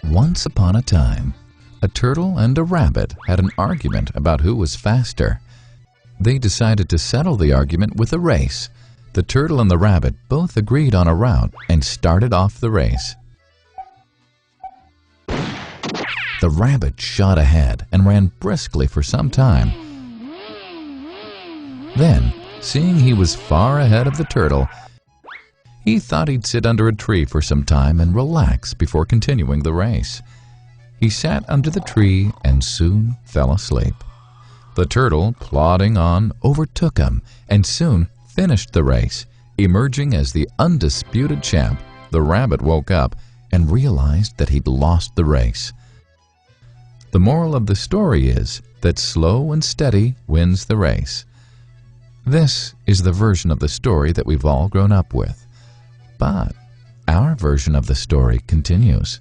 Once upon a time, a turtle and a rabbit had an argument about who was faster. They decided to settle the argument with a race. The turtle and the rabbit both agreed on a route and started off the race. The rabbit shot ahead and ran briskly for some time. Then, seeing he was far ahead of the turtle, he thought he'd sit under a tree for some time and relax before continuing the race. He sat under the tree and soon fell asleep. The turtle, plodding on, overtook him and soon finished the race. Emerging as the undisputed champ, the rabbit woke up and realized that he'd lost the race. The moral of the story is that slow and steady wins the race. This is the version of the story that we've all grown up with. But our version of the story continues.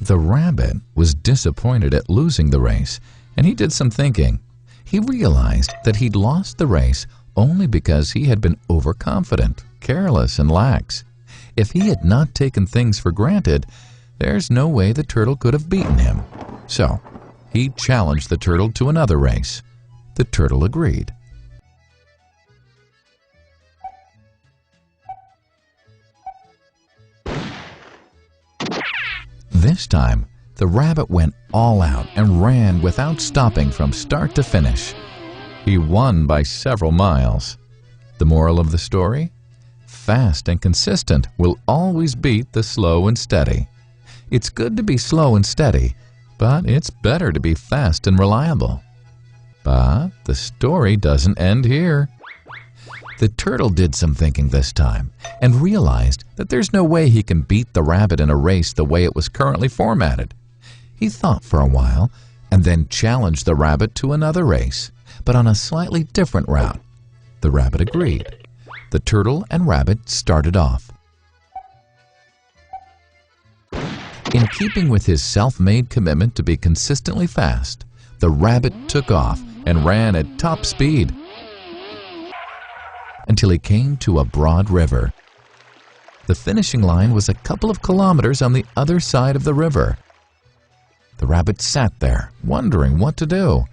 The rabbit was disappointed at losing the race, and he did some thinking. He realized that he'd lost the race only because he had been overconfident, careless, and lax. If he had not taken things for granted, there's no way the turtle could have beaten him. So, he challenged the turtle to another race. The turtle agreed. This time, the rabbit went all out and ran without stopping from start to finish. He won by several miles. The moral of the story? Fast and consistent will always beat the slow and steady. It's good to be slow and steady, but it's better to be fast and reliable. But the story doesn't end here. The turtle did some thinking this time and realized that there's no way he can beat the rabbit in a race the way it was currently formatted. He thought for a while and then challenged the rabbit to another race, but on a slightly different route. The rabbit agreed. The turtle and rabbit started off. In keeping with his self-made commitment to be consistently fast, the rabbit took off and ran at top speed until he came to a broad river. The finishing line was a couple of kilometers on the other side of the river. The rabbit sat there, wondering what to do.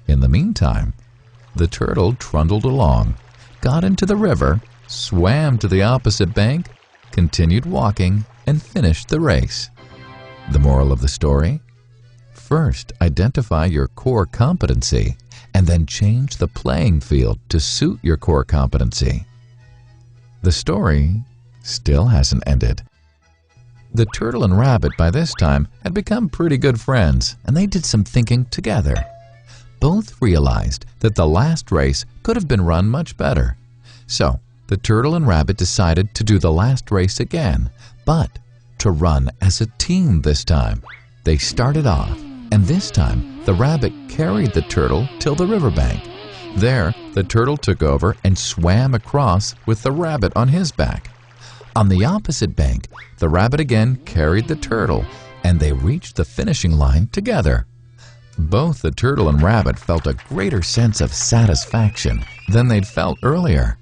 In the meantime, the turtle trundled along, got into the river, swam to the opposite bank, continued walking, and finished the race. The moral of the story? First, identify your core competency, and then change the playing field to suit your core competency. The story still hasn't ended. The turtle and rabbit by this time had become pretty good friends, and they did some thinking together. Both realized that the last race could have been run much better. So, the turtle and rabbit decided to do the last race again, but to run as a team this time. They started off, and this time the rabbit carried the turtle till the riverbank. There, the turtle took over and swam across with the rabbit on his back. On the opposite bank, the rabbit again carried the turtle, and they reached the finishing line together. Both the turtle and rabbit felt a greater sense of satisfaction than they'd felt earlier.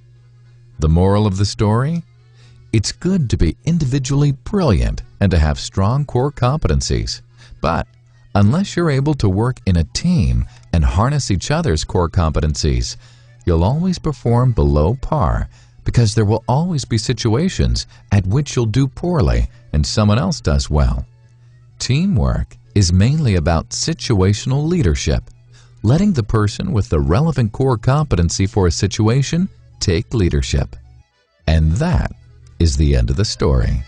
The moral of the story? It's good to be individually brilliant and to have strong core competencies, but unless you're able to work in a team and harness each other's core competencies, you'll always perform below par because there will always be situations at which you'll do poorly and someone else does well. Teamwork is mainly about situational leadership, letting the person with the relevant core competency for a situation take leadership. And that is the end of the story.